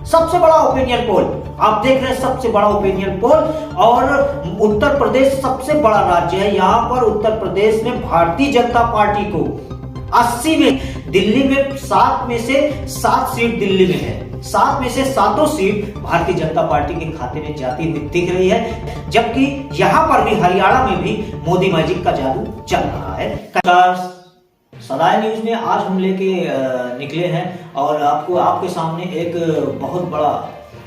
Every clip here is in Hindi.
सबसे बड़ा ओपिनियन पोल आप देख रहे हैं, सबसे बड़ा ओपिनियन पोल। और उत्तर प्रदेश सबसे बड़ा राज्य है। यहां पर उत्तर प्रदेश में भारतीय जनता पार्टी को 80 में, दिल्ली में 7 में से 7 सीट दिल्ली में है, 7 में से 7 सीट भारतीय जनता पार्टी के खाते में जाती हुई दिख रही है। जबकि यहां पर भी हरियाणा में भी मोदी मैजिक का जादू चल रहा है। सदाए न्यूज में आज हम लेके निकले हैं और आपके सामने एक बहुत बड़ा,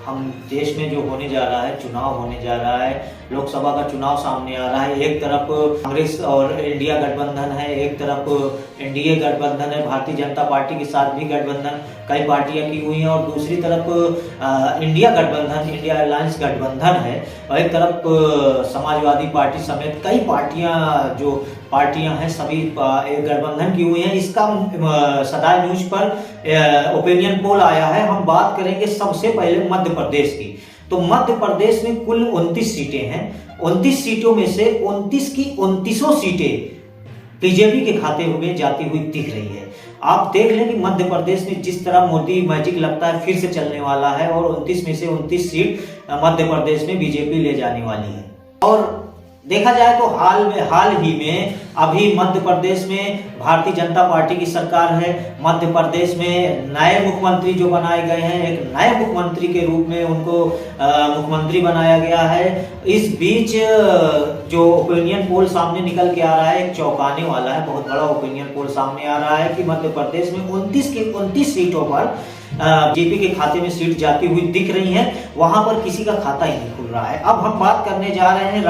हम देश में जो होने जा रहा है, चुनाव होने जा रहा है, लोकसभा का चुनाव सामने आ रहा है। एक तरफ कांग्रेस और इंडिया गठबंधन है, एक तरफ एनडीए गठबंधन है, भारतीय जनता पार्टी के साथ भी गठबंधन कई पार्टियां की हुई हैं, और दूसरी तरफ इंडिया गठबंधन, इंडिया अलायंस गठबंधन है, और एक तरफ समाजवादी पार्टी समेत कई पार्टियां हैं, सभी गठबंधन की हुई हैं। इसका सदाए न्यूज पर ओपिनियन पोल आया है। हम बात करेंगे सबसे पहले मध्य प्रदेश की। तो मध्य प्रदेश में कुल 29 सीटें हैं। 29 सीटों में से 29 की 29 सीटें बीजेपी के खाते में जाती हुई दिख रही है। आप देख लें कि मध्य प्रदेश में जिस तरह मोदी मैजिक लगता है फिर से चलने वाला है, और 29 में से 29 सीट मध्य प्रदेश में बीजेपी ले जाने वाली है। और देखा जाए तो हाल ही में अभी मध्य प्रदेश में भारतीय जनता पार्टी की सरकार है। मध्य प्रदेश में नए मुख्यमंत्री जो बनाए गए हैं, एक नए मुख्यमंत्री के रूप में उनको मुख्यमंत्री बनाया गया है। इस बीच जो ओपिनियन पोल सामने निकल के आ रहा है, एक चौंकाने वाला है, बहुत बड़ा ओपिनियन पोल सामने आ रहा है कि मध्य प्रदेश में 29 की 29 सीटों पर बीजेपी के खाते में सीट जाती हुई दिख रही है। वहां पर किसी का खाता ही नहीं खुल रहा है। अब हम बात करने जा रहे हैं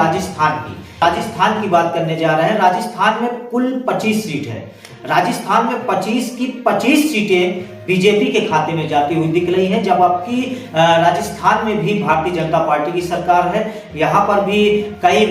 राजस्थान की बात करने जा रहे हैं। राजस्थान में कुल 25 सीट है। राजस्थान में 25 की 25 सीटें बीजेपी के खाते में जाती हुई दिख रही हैं। जब आपकी राजस्थान में भी भारतीय जनता पार्टी की सरकार है, यहाँ पर भी कई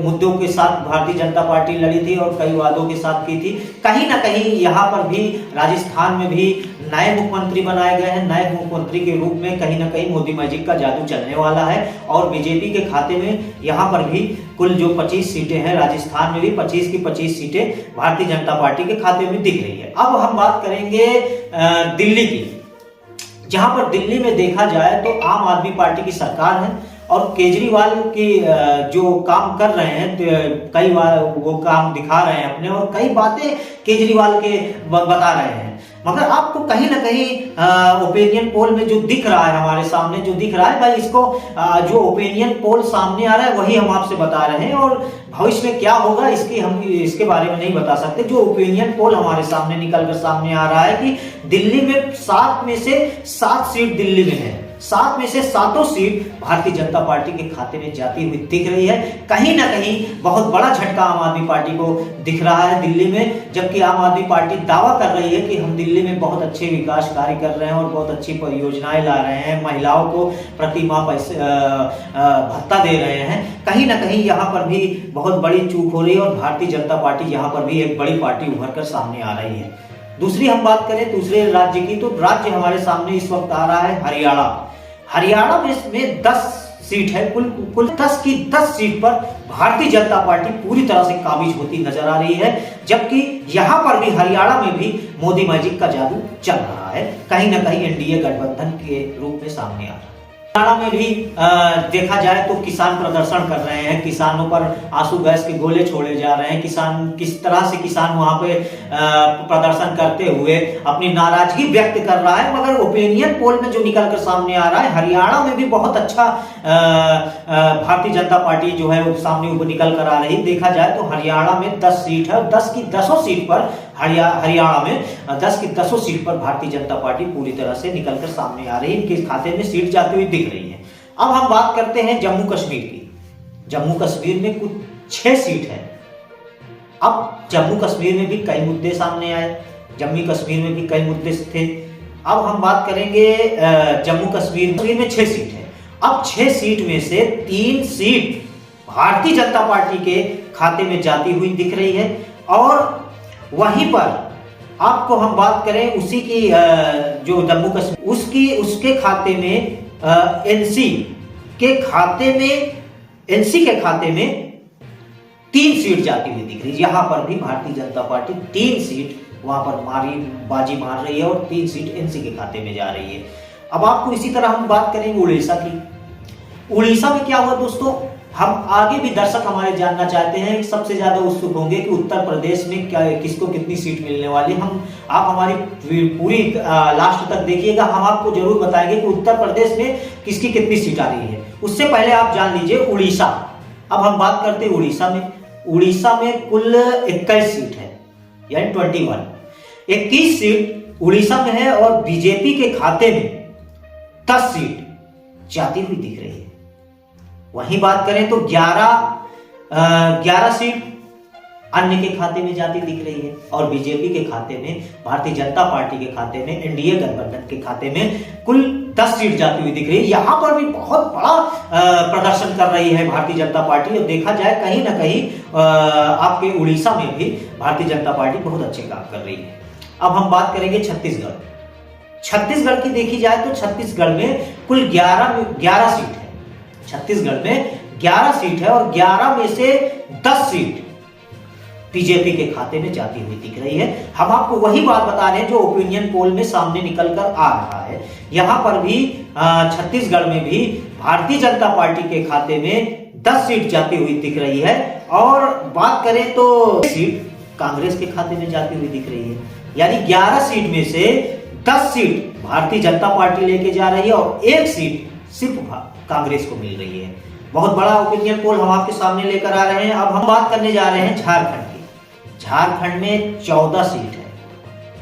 मुद्दों के साथ भारतीय जनता पार्टी लड़ी थी और कई वादों के साथ की थी। कहीं ना कहीं यहाँ पर भी राजस्थान में भी नए मुख्यमंत्री बनाए गए हैं। नए मुख्यमंत्री के रूप में कहीं ना कहीं मोदी मैजिक का जादू चलने वाला है, और बीजेपी के खाते में यहाँ पर भी कुल जो 25 सीटें हैं, राजस्थान में भी 25 की 25 सीटें भारतीय जनता पार्टी के खाते में दिख रही है। अब हम बात करेंगे दिल्ली की, जहां पर दिल्ली में देखा जाए तो आम आदमी पार्टी की सरकार है, और केजरीवाल की जो काम कर रहे हैं, कई बार वो काम दिखा रहे हैं अपने, और कई बातें केजरीवाल के बता रहे हैं। मगर आपको कहीं ना कहीं ओपिनियन पोल में जो दिख रहा है, हमारे सामने जो दिख रहा है भाई, इसको जो ओपिनियन पोल सामने आ रहा है वही हम आपसे बता रहे हैं, और भविष्य में क्या होगा इसके बारे में नहीं बता सकते। जो ओपिनियन पोल हमारे सामने निकल कर सामने आ रहा है कि दिल्ली में 7 में से 7 सीट दिल्ली में है, 7 में से 7 सीट भारतीय जनता पार्टी के खाते में जाती हुई दिख रही है। कहीं ना कहीं बहुत बड़ा झटका आम आदमी पार्टी को दिख रहा है दिल्ली में, जबकि आम आदमी पार्टी दावा कर रही है कि हम दिल्ली में बहुत अच्छे विकास कार्य कर रहे हैं और बहुत अच्छी परियोजनाएं ला रहे हैं, महिलाओं को प्रति माह पैसे भत्ता दे रहे हैं। कहीं ना कहीं यहाँ पर भी बहुत बड़ी चूक हो रही है, और भारतीय जनता पार्टी यहाँ पर भी एक बड़ी पार्टी उभर कर सामने आ रही है। दूसरी हम बात करें दूसरे राज्य की, तो राज्य हमारे सामने इस वक्त आ रहा है हरियाणा में 10 सीट है। कुल 10 की 10 सीट पर भारतीय जनता पार्टी पूरी तरह से काबिज होती नजर आ रही है। जबकि यहां पर भी हरियाणा में भी मोदी मैजिक का जादू चल रहा है, कहीं ना कहीं एनडीए गठबंधन के रूप में सामने आ रहा है। हरियाणा में भी देखा जाए तो किसान प्रदर्शन कर रहे हैं, किसानों पर आंसू गैस के गोले छोड़े जा रहे हैं। किस तरह से किसान वहां पे प्रदर्शन करते हुए अपनी नाराजगी व्यक्त कर रहा है। मगर ओपिनियन पोल में जो निकल कर सामने आ रहा है, हरियाणा में भी बहुत अच्छा भारतीय जनता पार्टी जो है वो सामने ऊपर निकल कर आ रही। देखा जाए तो हरियाणा में 10 सीट है, और 10 की 10 सीट पर हरियाणा में 10 की 10 सीट पर भारतीय जनता पार्टी पूरी तरह से निकलकर सामने आ रही है, इनके खाते में सीट जाती हुई दिख रही है। अब हम बात करते हैं जम्मू कश्मीर की। जम्मू कश्मीर में कुछ 6 सीट है। अब जम्मू कश्मीर में भी कई मुद्दे सामने आए, जम्मू कश्मीर में भी कई मुद्दे थे। अब हम बात करेंगे जम्मू कश्मीर में 6 सीट है। अब 6 सीट में से 3 सीट भारतीय जनता पार्टी के खाते में जाती हुई दिख रही है, और वहीं पर आपको हम बात करें उसी की जो जम्मू कश्मीर उसके खाते में एनसी के खाते में 3 सीट जाती हुई दिख रही है। यहां पर भी भारतीय जनता पार्टी 3 सीट वहां पर बाजी मार रही है, और 3 सीट एनसी के खाते में जा रही है। अब आपको इसी तरह हम बात करेंगे उड़ीसा की। उड़ीसा में क्या हुआ दोस्तों, हम आगे भी दर्शक हमारे जानना चाहते हैं, सबसे ज्यादा उत्सुक होंगे कि उत्तर प्रदेश में क्या किसको कितनी सीट मिलने वाली। आप हमारी पूरी लास्ट तक देखिएगा, हम आपको जरूर बताएंगे कि उत्तर प्रदेश में किसकी कितनी सीट आ रही है। उससे पहले आप जान लीजिए उड़ीसा। अब हम बात करते हैं उड़ीसा में। उड़ीसा में कुल 21 सीट है, यानी 21 सीट उड़ीसा में है और बीजेपी के खाते में 10 सीट जाती हुई दिख रही है। वहीं बात करें तो 11 सीट अन्य के खाते में जाती दिख रही है और बीजेपी के खाते में, भारतीय जनता पार्टी के खाते में, एनडीए गठबंधन के खाते में कुल 10 सीट जाती हुई दिख रही है। यहां पर भी बहुत बड़ा प्रदर्शन कर रही है भारतीय जनता पार्टी और देखा जाए कहीं ना कहीं आपके उड़ीसा में भी भारतीय जनता पार्टी बहुत अच्छे काम कर रही है। अब हम बात करेंगे छत्तीसगढ़ की। देखी जाए तो छत्तीसगढ़ में कुल 11 सीट है। छत्तीसगढ़ में 11 सीट है और 11 में से 10 सीट बीजेपी के खाते में जाती हुई दिख रही है। हम आपको वही बात बता रहे हैं जो ओपिनियन पोल में सामने निकल कर आ रहा है। यहां पर भी छत्तीसगढ़ में भी भारतीय जनता पार्टी के खाते में 10 सीट जाती हुई दिख रही है और बात करें तो सीट कांग्रेस के खाते में जाती हुई दिख रही है। यानी 11 सीट में से 10 सीट भारतीय जनता पार्टी लेके जा रही है और 1 सीट सिर्फ कांग्रेस को मिल रही है। बहुत बड़ा ओपिनियन पोल हम आपके सामने लेकर आ रहे हैं। अब हम बात करने जा रहे हैं झारखंड की। झारखंड में 14 सीट है।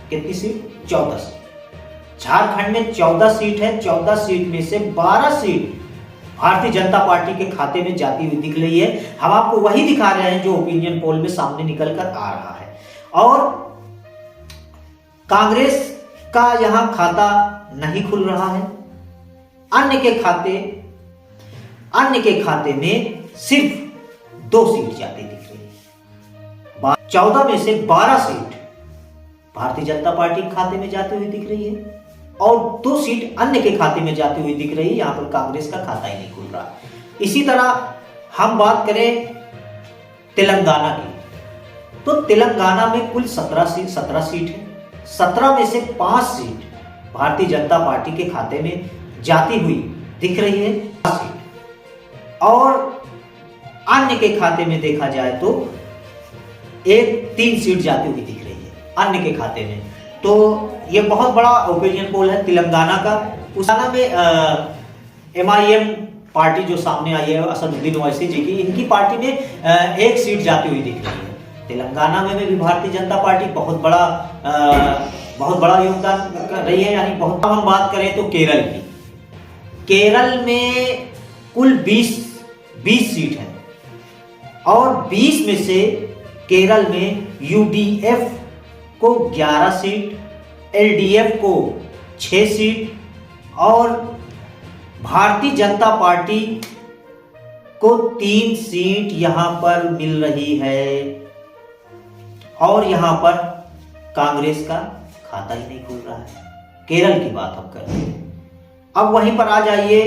कितनी सीट? 14 सीट। झारखंड में 14 सीट है। 14 सीट में से 12 सीट भारतीय जनता पार्टी के खाते में जाती हुई दिख रही है। हम आपको वही दिखा रहे हैं जो ओपिनियन पोल में सामने निकल कर आ रहा है। और कांग्रेस का यहां खाता नहीं खुल रहा है। अन्य के खाते में सिर्फ 2 सीट जाती दिख रही है। 14 में से 12 सीट भारतीय जनता पार्टी के खाते में जाती हुई दिख रही है और 2 सीट अन्य के खाते में जाती हुई दिख रही है। यहां पर कांग्रेस का खाता ही नहीं खुल रहा। इसी तरह हम बात करें तेलंगाना की, तो तेलंगाना में कुल 17 सीट है। 17 में से 5 सीट भारतीय जनता पार्टी के खाते में जाती हुई दिख रही है और अन्य के खाते में देखा जाए तो 3 सीट जाती हुई दिख रही है अन्य के खाते में। तो ये बहुत बड़ा ओपिनियन पोल है तेलंगाना का। उसाना में MIM पार्टी जो सामने आई है असदुद्दीन ओवैसी जी की, इनकी पार्टी में 1 सीट जाती हुई दिख रही है। तेलंगाना में भी भारतीय जनता पार्टी बहुत बड़ा योगदान कर रही है। यानी बहुत। हम बात करें तो केरल की। केरल में कुल 20 सीट है और 20 में से केरल में UDF को 11 सीट, LDF को 6 सीट और भारतीय जनता पार्टी को 3 सीट यहां पर मिल रही है और यहां पर कांग्रेस का खाता ही नहीं खुल रहा है। केरल की बात हम करते हैं। अब वहीं पर आ जाइए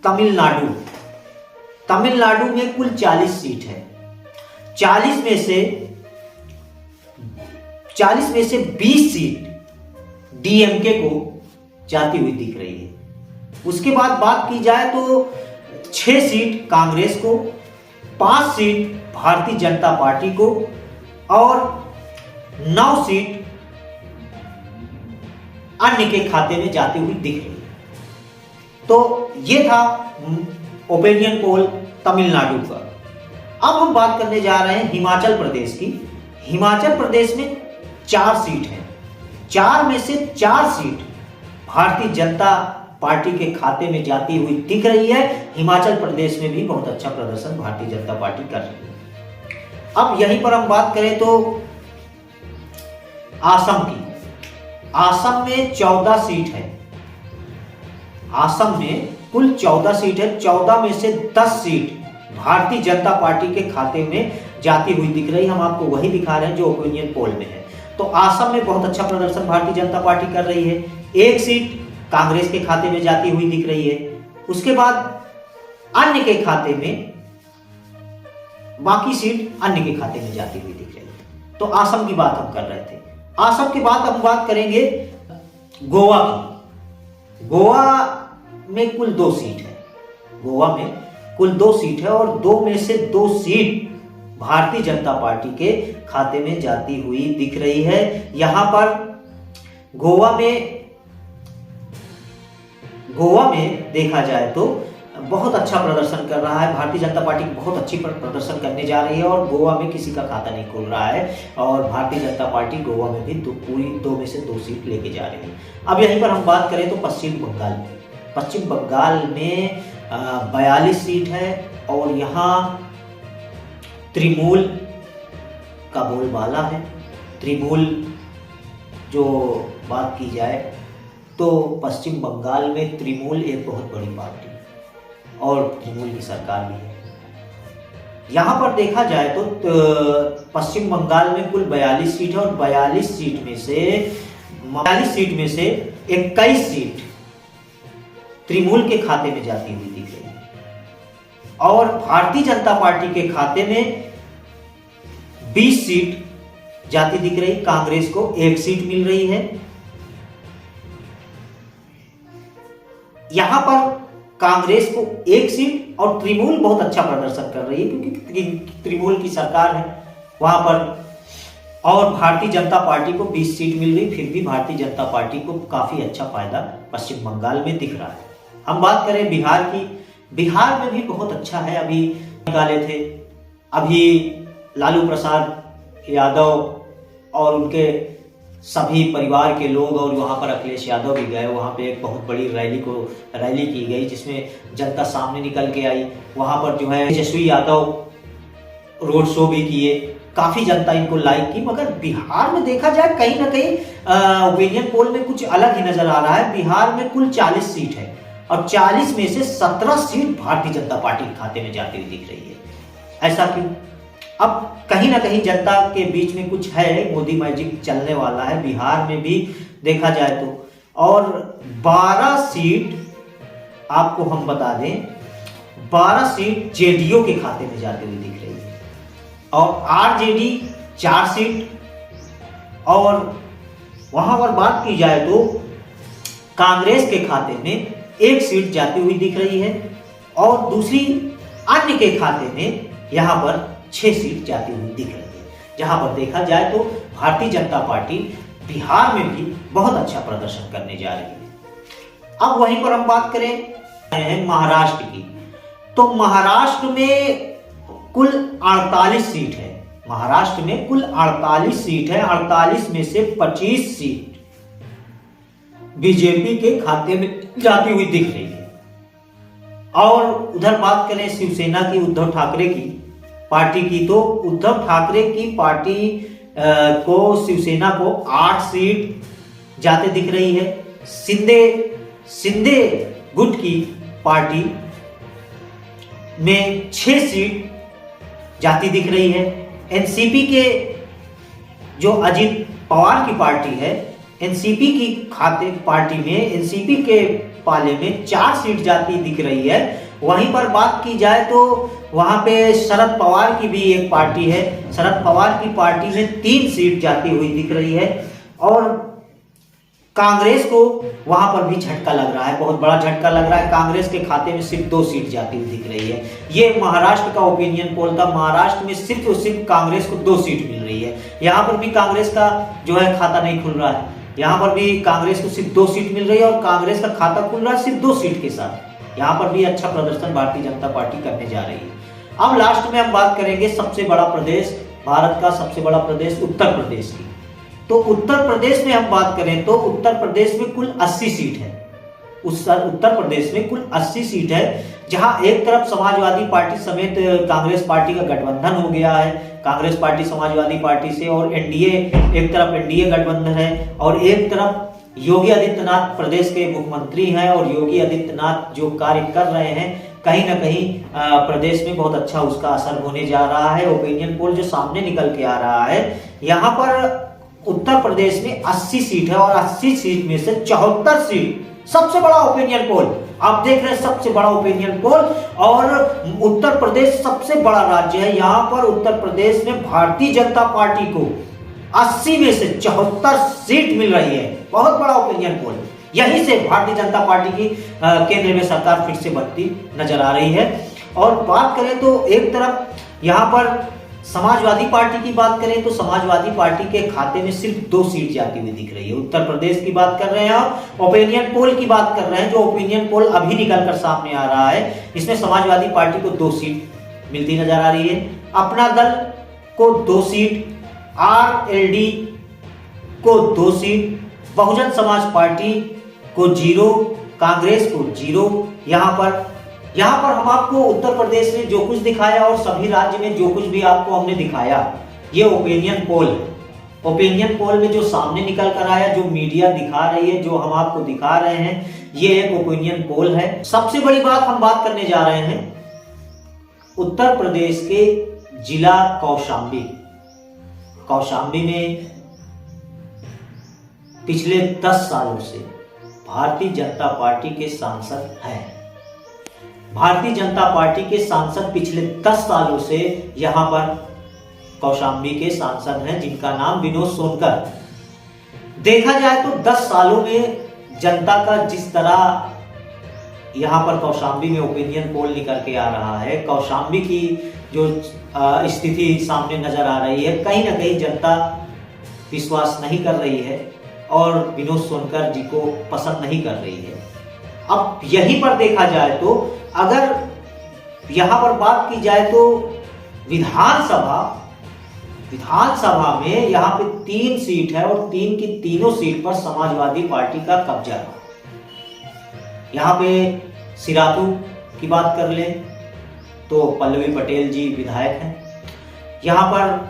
तमिलनाडु। तमिलनाडु में कुल 40 सीट है। 40 में से 20 सीट DMK को जाती हुई दिख रही है। उसके बाद बात की जाए तो 6 सीट कांग्रेस को, 5 सीट भारतीय जनता पार्टी को और 9 सीट अन्य के खाते में जाती हुई दिख रही है। तो ये था ओपिनियन पोल तमिलनाडु का। अब हम बात करने जा रहे हैं हिमाचल प्रदेश की। हिमाचल प्रदेश में 4 सीट है। 4 में से 4 सीट भारतीय जनता पार्टी के खाते में जाती हुई दिख रही है। हिमाचल प्रदेश में भी बहुत अच्छा प्रदर्शन भारतीय जनता पार्टी कर रही है। अब यहीं पर हम बात करें तो असम की। असम में 14 सीट है। असम में कुल 14 सीट है। 14 में से 10 सीट भारतीय जनता पार्टी के खाते में जाती हुई दिख रही है। हम आपको वही दिखा रहे हैं जो ओपिनियन पोल में है। तो असम में बहुत अच्छा प्रदर्शन भारतीय जनता पार्टी कर रही है। 1 सीट कांग्रेस के खाते में जाती हुई दिख रही है। उसके बाद अन्य के खाते में बाकी सीट अन्य के खाते में जाती हुई दिख रही है। तो असम की बात हम कर रहे थे। असम के बाद हम बात करेंगे गोवा की। गोवा में कुल 2 सीट है, गोवा में कुल 2 सीट है और 2 में से 2 सीट भारतीय जनता पार्टी के खाते में जाती हुई दिख रही है। यहां पर गोवा में देखा जाए तो बहुत अच्छा प्रदर्शन कर रहा है, भारतीय जनता पार्टी बहुत अच्छी प्रदर्शन करने जा रही है और गोवा में किसी का खाता नहीं खुल रहा है और भारतीय जनता पार्टी गोवा में भी पूरी 2 में से 2 सीट लेके जा रही है। अब यहीं पर हम बात करें तो पश्चिम बंगाल में 42 सीट है और यहाँ तृणमूल का बोलबाला है। तृणमूल जो बात की जाए तो पश्चिम बंगाल में तृणमूल एक बहुत बड़ी पार्टी और तृणमूल की सरकार भी है। यहाँ पर देखा जाए तो पश्चिम बंगाल में कुल 42 सीट है और 42 सीट में से 21 सीट तृणमूल के खाते में जाती हुई दिख रही है और भारतीय जनता पार्टी के खाते में 20 सीट जाती दिख रही। कांग्रेस को 1 सीट मिल रही है। यहां पर कांग्रेस को 1 सीट और तृणमूल बहुत अच्छा प्रदर्शन कर रही है क्योंकि तृणमूल की सरकार है वहां पर, और भारतीय जनता पार्टी को 20 सीट मिल रही। फिर भी भारतीय जनता पार्टी को काफी अच्छा फायदा पश्चिम बंगाल में दिख रहा है। हम बात करें बिहार की, बिहार में भी बहुत अच्छा है। अभी निकाले थे, अभी लालू प्रसाद यादव और उनके सभी परिवार के लोग और वहां पर अखिलेश यादव भी गए। वहां पे एक बहुत बड़ी रैली की गई जिसमें जनता सामने निकल के आई। वहां पर जो है तेजस्वी यादव रोड शो भी किए, काफी जनता इनको लाइक की। मगर बिहार में देखा जाए कहीं ना कहीं ओपिनियन पोल में कुछ अलग ही नजर आ रहा है। बिहार में कुल 40 सीट है और 40 में से 17 सीट भारतीय जनता पार्टी के खाते में जाती हुई दिख रही है। ऐसा क्यों? अब कहीं ना कहीं जनता के बीच में कुछ है, मोदी मैजिक चलने वाला है बिहार में भी देखा जाए तो। और 12 सीट आपको हम बता दें, 12 सीट जेडीयू के खाते में जाती हुई दिख रही है और आरजेडी 4 सीट। और वहां पर बात की जाए तो कांग्रेस के खाते में 1 सीट जाती हुई दिख रही है और दूसरी अन्य के खाते में यहां पर 6 सीट जाती हुई दिख रही है। जहां पर देखा जाए तो भारतीय जनता पार्टी बिहार में भी बहुत अच्छा प्रदर्शन करने जा रही है। अब वहीं पर हम बात करें महाराष्ट्र की, तो महाराष्ट्र में कुल 48 सीट है। महाराष्ट्र में कुल 48 सीट है। 48 में से 25 सीट बीजेपी के खाते में जाती हुई दिख रही है। और उधर बात करें शिवसेना की, उद्धव ठाकरे की पार्टी की, तो उद्धव ठाकरे की पार्टी को, शिवसेना को 8 सीट जाते दिख रही है। शिंदे गुट की पार्टी में 6 सीट जाती दिख रही है। एनसीपी के जो अजित पवार की पार्टी है, एनसीपी की पार्टी में, एनसीपी के पाले में 4 सीट जाती दिख रही है। वहीं पर बात की जाए तो वहां पे शरद पवार की भी एक पार्टी है। शरद पवार की पार्टी में 3 सीट जाती हुई दिख रही है और कांग्रेस को वहां पर भी झटका लग रहा है, बहुत बड़ा झटका लग रहा है। कांग्रेस के खाते में सिर्फ 2 सीट जाती हुई दिख रही है। ये महाराष्ट्र का ओपिनियन पोल था। महाराष्ट्र में सिर्फ और सिर्फ कांग्रेस को 2 सीट मिल रही है। यहाँ पर भी कांग्रेस का जो है खाता नहीं खुल रहा है। यहाँ पर भी कांग्रेस को सिर्फ 2 सीट मिल रही है और कांग्रेस का खाता खुल रहा है सिर्फ 2 सीट के साथ। यहाँ पर भी अच्छा प्रदर्शन भारतीय जनता पार्टी करने जा रही है। अब लास्ट में हम बात करेंगे सबसे बड़ा प्रदेश, भारत का सबसे बड़ा प्रदेश उत्तर प्रदेश की। तो उत्तर प्रदेश में हम बात करें तो उत्तर प्रदेश में कुल 80 सीट है। उत्तर प्रदेश में कुल 80 सीट है, जहां एक तरफ समाजवादी पार्टी समेत कांग्रेस पार्टी का गठबंधन हो गया है। कांग्रेस पार्टी समाजवादी पार्टी से, और एनडीए, एक तरफ एनडीए गठबंधन है और एक तरफ योगी आदित्यनाथ प्रदेश के मुख्यमंत्री हैं और योगी आदित्यनाथ जो कार्य कर रहे हैं कहीं ना कहीं प्रदेश में बहुत अच्छा उसका असर होने जा रहा है। ओपिनियन पोल जो सामने निकल के आ रहा है, यहाँ पर उत्तर प्रदेश में 80 सीट है और 80 सीट में से 74 सीट, सबसे बड़ा ओपिनियन पोल आप देख रहे हैं, सबसे बड़ा ओपिनियन पोल। और उत्तर प्रदेश सबसे बड़ा राज्य है। यहाँ पर उत्तर प्रदेश में भारतीय जनता पार्टी को 80 में से 74 सीट मिल रही है। बहुत बड़ा ओपिनियन पोल। यहीं से भारतीय जनता पार्टी की केंद्र में सरकार फिर से बनती नजर आ रही है। और बात करें तो एक तरफ यहाँ पर समाजवादी पार्टी की बात करें तो समाजवादी पार्टी के खाते में सिर्फ 2 सीट जाती हुई दिख रही है। उत्तर प्रदेश की बात कर रहे हैं और ओपिनियन पोल की बात कर रहे हैं, जो ओपिनियन पोल अभी निकलकर सामने आ रहा है, इसमें समाजवादी पार्टी को 2 सीट मिलती नजर आ रही है, अपना दल को 2 सीट, आरएलडी को 2 सीट, बहुजन समाज पार्टी को 0, कांग्रेस को 0। यहाँ पर हम आपको उत्तर प्रदेश में जो कुछ दिखाया और सभी राज्य में जो कुछ भी आपको हमने दिखाया, ये ओपिनियन पोल है। ओपिनियन पोल में जो सामने निकल कर आया, जो मीडिया दिखा रही है, जो हम आपको दिखा रहे हैं, ये एक ओपिनियन पोल है। सबसे बड़ी बात हम बात करने जा रहे हैं उत्तर प्रदेश के जिला कौशाम्बी। कौशाम्बी में पिछले 10 सालों से भारतीय जनता पार्टी के सांसद हैं। भारतीय जनता पार्टी के सांसद पिछले 10 सालों से यहां पर कौशाम्बी के सांसद हैं, जिनका नाम विनोद सोनकर। देखा जाए तो 10 सालों में जनता का जिस तरह यहां पर कौशाम्बी में ओपिनियन पोल निकल के आ रहा है, कौशाम्बी की जो स्थिति सामने नजर आ रही है, कहीं ना कहीं जनता विश्वास नहीं कर रही है और विनोद सोनकर जी को पसंद नहीं कर रही है। अब यहीं पर देखा जाए तो अगर यहां पर बात की जाए तो विधानसभा में यहां पे 3 सीट है और 3 की तीनों सीट पर समाजवादी पार्टी का कब्जा है। यहां पे सिराथू की बात कर ले तो पल्लवी पटेल जी विधायक हैं। यहां पर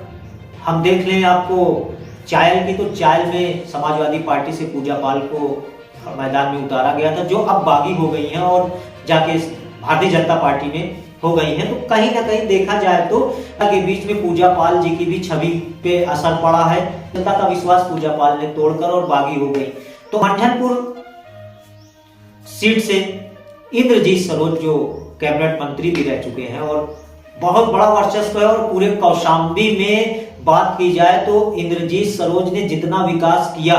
हम देख लें आपको चायल की, तो चायल में समाजवादी पार्टी से पूजा पाल को मैदान में उतारा गया था, जो अब बागी हो गई हैं और जाके भारतीय जनता पार्टी में हो गई हैं। तो कहीं ना कहीं देखा जाए तो के बीच में पूजा पाल जी की भी छवि पे असर पड़ा है। जनता का विश्वास पूजा पाल ने तोड़कर और बागी हो गई। तो मंठनपुर सीट से इंद्रजीत सरोज जो कैबिनेट मंत्री भी रह चुके हैं और बहुत बड़ा वर्चस्व है, और पूरे कौशाम्बी में बात की जाए तो इंद्रजीत सरोज ने जितना विकास किया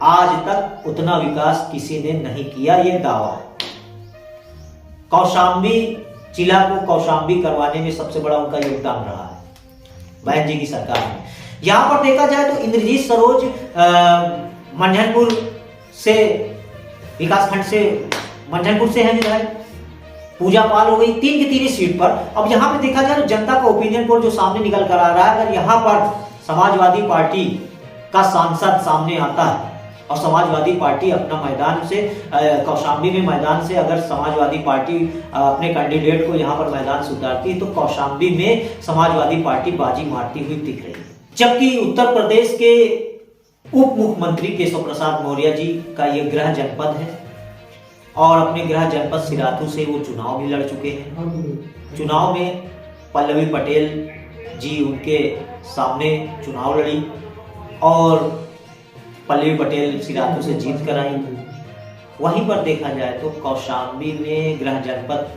आज तक उतना विकास किसी ने नहीं किया, ये दावा है। कौशाम्बी जिला को कौशाम्बी करवाने में सबसे बड़ा उनका योगदान रहा है बहन जी की सरकार में। यहां पर देखा जाए तो इंद्रजीत सरोज मंझनपुर से विकासखंड से मंझनपुर से है विधायक, पूजा पाल हो गई 3 की 3 सीट पर। अब यहां पे देखा जाए तो जनता का ओपिनियन पोल जो सामने निकल कर आ रहा है, अगर यहां पर समाजवादी पार्टी का सांसद सामने आता है और समाजवादी पार्टी अपना मैदान से कौशाम्बी में मैदान से अगर समाजवादी पार्टी अपने कैंडिडेट को यहां पर मैदान से उतारती है तो कौशाम्बी में समाजवादी पार्टी बाजी मारती हुई दिख रही है। जबकि उत्तर प्रदेश के उप मुख्यमंत्री केशव प्रसाद मौर्य जी का यह गृह जनपद है और अपने गृह जनपद सिराथू से वो चुनाव भी लड़ चुके हैं। चुनाव में पल्लवी पटेल जी उनके सामने चुनाव लड़ी और पल्लवी पटेल सिराथू से जीत कर आई। वहीं पर देखा जाए तो कौशाम्बी में गृह जनपद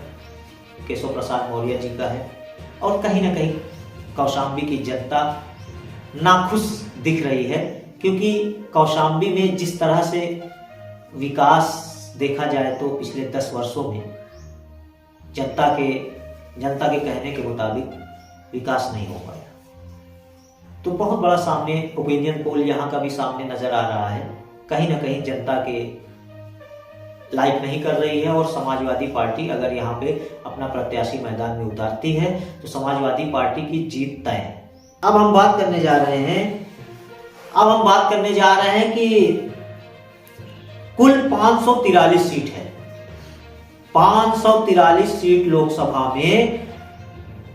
केशव प्रसाद मौर्य जी का है और कहीं ना कहीं कौशाम्बी की जनता नाखुश दिख रही है, क्योंकि कौशाम्बी में जिस तरह से विकास देखा जाए तो पिछले 10 वर्षों में जनता के कहने के मुताबिक विकास नहीं हो पाया। तो बहुत बड़ा सामने ओपिनियन पोल यहाँ का भी सामने नजर आ रहा है। कहीं ना कहीं जनता के लाइक नहीं कर रही है और समाजवादी पार्टी अगर यहाँ पे अपना प्रत्याशी मैदान में उतारती है तो समाजवादी पार्टी की जीत तय है। अब हम बात करने जा रहे हैं कि कुल 543 सीट है। 543 सीट लोकसभा में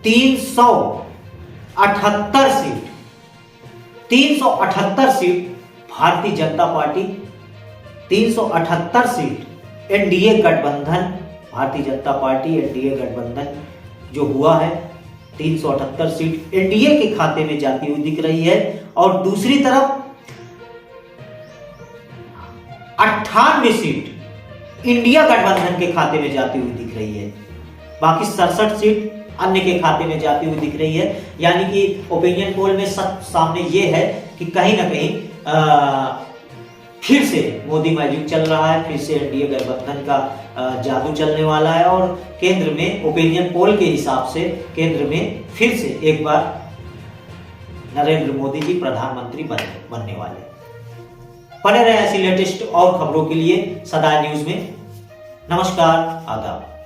378 seat Bharatiya Janata party, 378 seat NDA गठबंधन, भारतीय जनता पार्टी एनडीए गठबंधन जो हुआ है 378 सीट एनडीए के खाते में जाती हुई दिख रही है। और दूसरी तरफ 98 सीट इंडिया गठबंधन के खाते में जाती हुई दिख रही है। बाकी 67 सीट अन्य के खाते में जाती हुई दिख रही है। यानी कि ओपिनियन पोल में सब सामने ये है कि कहीं ना कहीं फिर से मोदी मैजिक चल रहा है, फिर से एनडीए गठबंधन का जादू चलने वाला है और केंद्र में ओपिनियन पोल के हिसाब से केंद्र में फिर से एक बार नरेंद्र मोदी जी प्रधानमंत्री बनने वाले। बने रहे ऐसी लेटेस्ट और खबरों के लिए सदा न्यूज में। नमस्कार, आदाब।